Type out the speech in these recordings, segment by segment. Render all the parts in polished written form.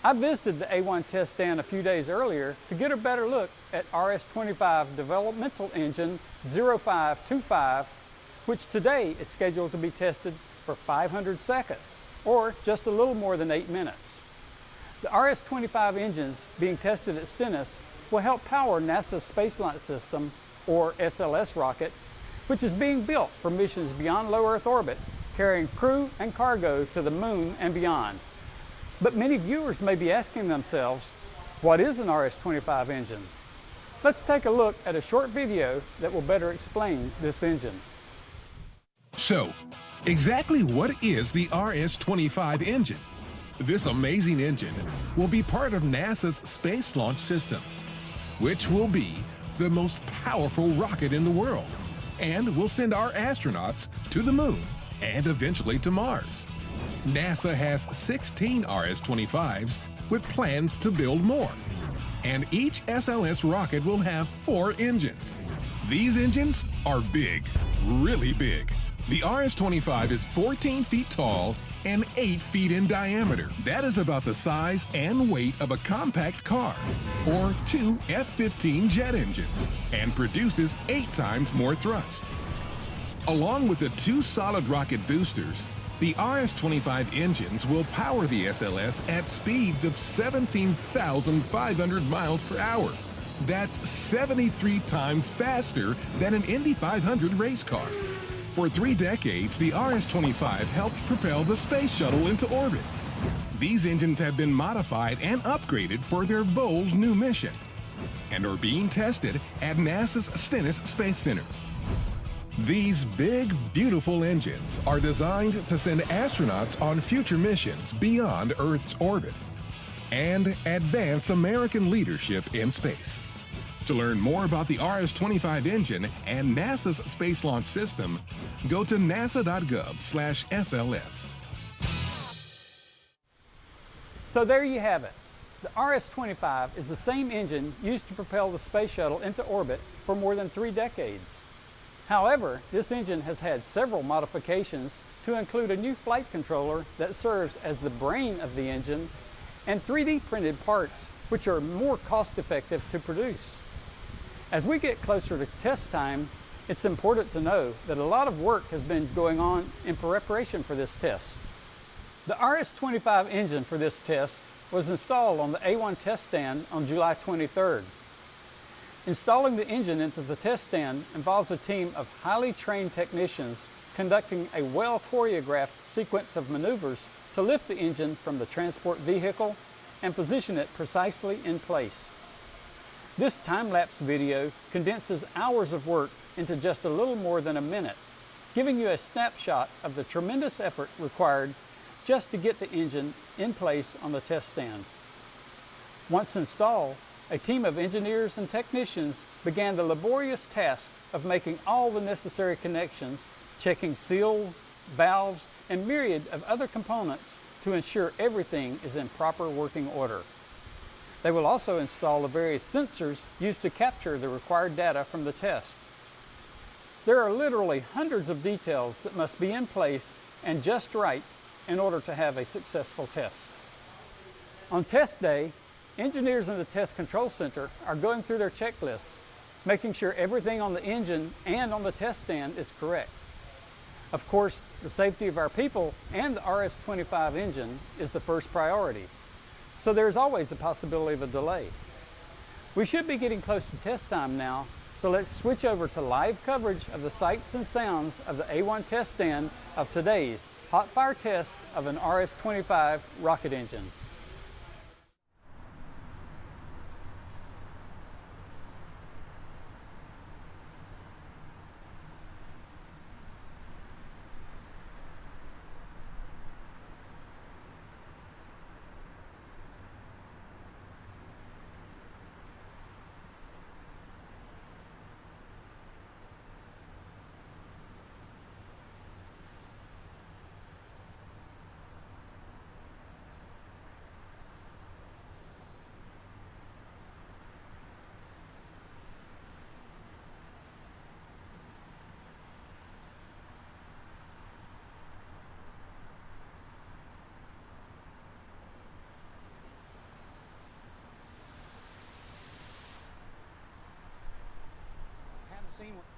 I visited the A1 test stand a few days earlier to get a better look at RS-25 developmental engine 0525, which today is scheduled to be tested for 500 seconds, or just a little more than 8 minutes. The RS-25 engines being tested at Stennis will help power NASA's Space Launch System, or SLS rocket, which is being built for missions beyond low Earth orbit, carrying crew and cargo to the moon and beyond. But many viewers may be asking themselves, what is an RS-25 engine? Let's take a look at a short video that will better explain this engine. So, exactly what is the RS-25 engine? This amazing engine will be part of NASA's Space Launch System, which will be the most powerful rocket in the world, and will send our astronauts to the moon and eventually to Mars. NASA has 16 RS-25s with plans to build more, and each SLS rocket will have 4 engines. These engines are big, really big. The RS-25 is 14 feet tall and 8 feet in diameter. That is about the size and weight of a compact car, or 2 F-15 jet engines, and produces 8 times more thrust. Along with the 2 solid rocket boosters, the RS-25 engines will power the SLS at speeds of 17,500 miles per hour. That's 73 times faster than an Indy 500 race car. For 3 decades, the RS-25 helped propel the space shuttle into orbit. These engines have been modified and upgraded for their bold new mission, and are being tested at NASA's Stennis Space Center. These big, beautiful engines are designed to send astronauts on future missions beyond Earth's orbit and advance American leadership in space. To learn more about the RS-25 engine and NASA's Space Launch System, go to nasa.gov/SLS. So there you have it. The RS-25 is the same engine used to propel the space shuttle into orbit for more than 3 decades. However, this engine has had several modifications to include a new flight controller that serves as the brain of the engine, and 3D printed parts which are more cost-effective to produce. As we get closer to test time, it's important to know that a lot of work has been going on in preparation for this test. The RS-25 engine for this test was installed on the A1 test stand on July 23rd. Installing the engine into the test stand involves a team of highly trained technicians conducting a well-choreographed sequence of maneuvers to lift the engine from the transport vehicle and position it precisely in place. This time-lapse video condenses hours of work into just a little more than a minute, giving you a snapshot of the tremendous effort required just to get the engine in place on the test stand. Once installed, a team of engineers and technicians began the laborious task of making all the necessary connections, checking seals, valves, and myriad of other components to ensure everything is in proper working order. They will also install the various sensors used to capture the required data from the test. There are literally hundreds of details that must be in place and just right in order to have a successful test. On test day, engineers in the Test Control Center are going through their checklists, making sure everything on the engine and on the test stand is correct. Of course, the safety of our people and the RS-25 engine is the first priority, so there's always the possibility of a delay. We should be getting close to test time now, so let's switch over to live coverage of the sights and sounds of the A1 test stand of today's hot fire test of an RS-25 rocket engine. seen one.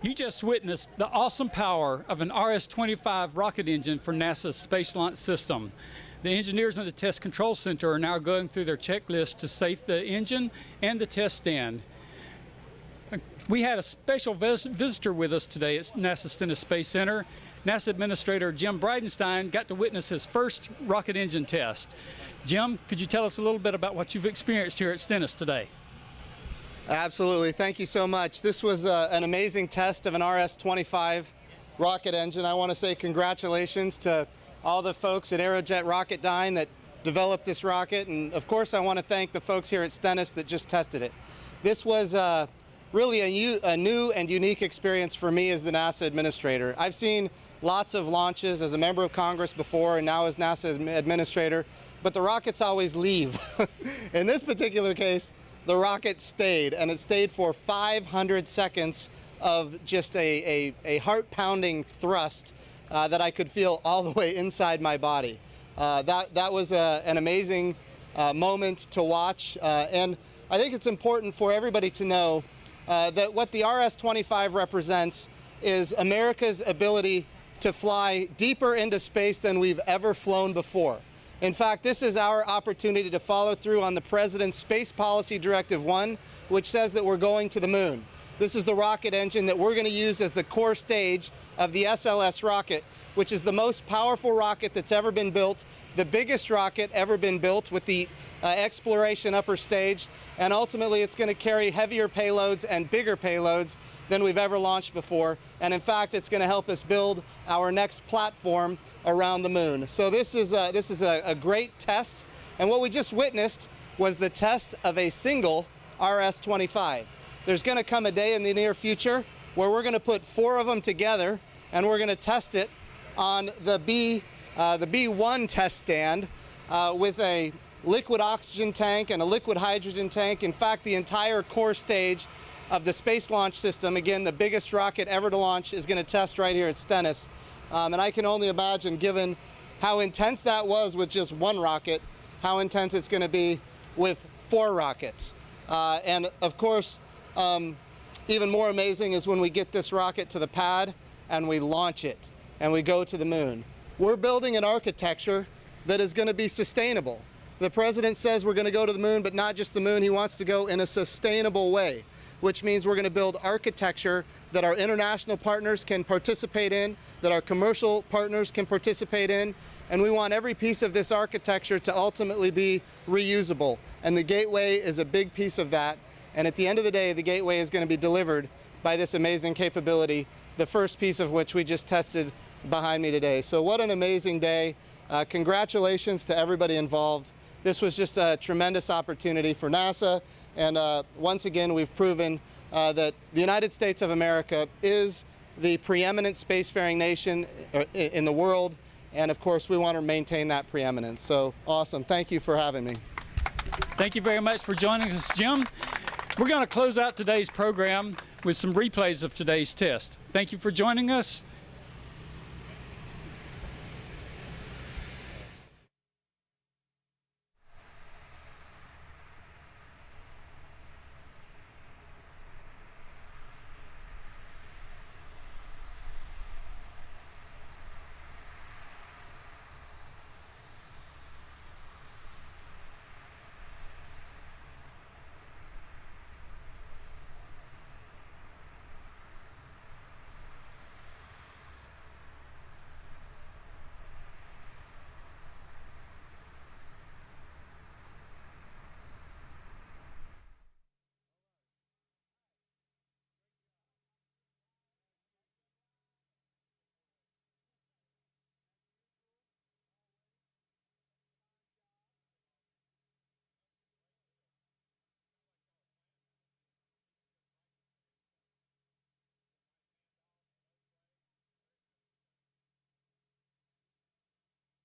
You just witnessed the awesome power of an RS-25 rocket engine for NASA's Space Launch System. The engineers in the Test Control Center are now going through their checklist to safe the engine and the test stand. We had a special visitor with us today at NASA Stennis Space Center. NASA Administrator Jim Bridenstine got to witness his first rocket engine test. Jim, could you tell us a little bit about what you've experienced here at Stennis today? Absolutely. Thank you so much. This was an amazing test of an RS-25 rocket engine. I want to say congratulations to all the folks at Aerojet Rocketdyne that developed this rocket, and of course I want to thank the folks here at Stennis that just tested it. This was really a new and unique experience for me as the NASA Administrator. I've seen lots of launches as a member of Congress before and now as NASA Administrator, but the rockets always leave. In this particular case, the rocket stayed, and it stayed for 500 seconds of just a heart-pounding thrust that I could feel all the way inside my body. That was an amazing moment to watch, and I think it's important for everybody to know that what the RS-25 represents is America's ability to fly deeper into space than we've ever flown before. In fact, this is our opportunity to follow through on the President's Space Policy Directive 1, which says that we're going to the moon. This is the rocket engine that we're going to use as the core stage of the SLS rocket, which is the most powerful rocket that's ever been built, the biggest rocket ever been built with the exploration upper stage, and ultimately it's going to carry heavier payloads and bigger payloads than we've ever launched before. And in fact, it's going to help us build our next platform around the moon. So this is a great test. And what we just witnessed was the test of a single RS-25. There's going to come a day in the near future where we're going to put 4 of them together and we're going to test it on the B1 test stand with a liquid oxygen tank and a liquid hydrogen tank. In fact, the entire core stage of the Space Launch System, again, the biggest rocket ever to launch, is going to test right here at Stennis. And I can only imagine, given how intense that was with just 1 rocket, how intense it's going to be with 4 rockets. And of course, even more amazing is when we get this rocket to the pad and we launch it and we go to the moon. We're building an architecture that is going to be sustainable. The President says we're going to go to the moon, but not just the moon. He wants to go in a sustainable way, which means we're going to build architecture that our international partners can participate in, that our commercial partners can participate in, and we want every piece of this architecture to ultimately be reusable. And the Gateway is a big piece of that. And at the end of the day, the Gateway is going to be delivered by this amazing capability, the first piece of which we just tested behind me today. So what an amazing day. Congratulations to everybody involved. This was just a tremendous opportunity for NASA. And once again, we've proven that the United States of America is the preeminent spacefaring nation in the world. And of course, we want to maintain that preeminence. So awesome. Thank you for having me. Thank you very much for joining us, Jim. We're going to close out today's program with some replays of today's test. Thank you for joining us.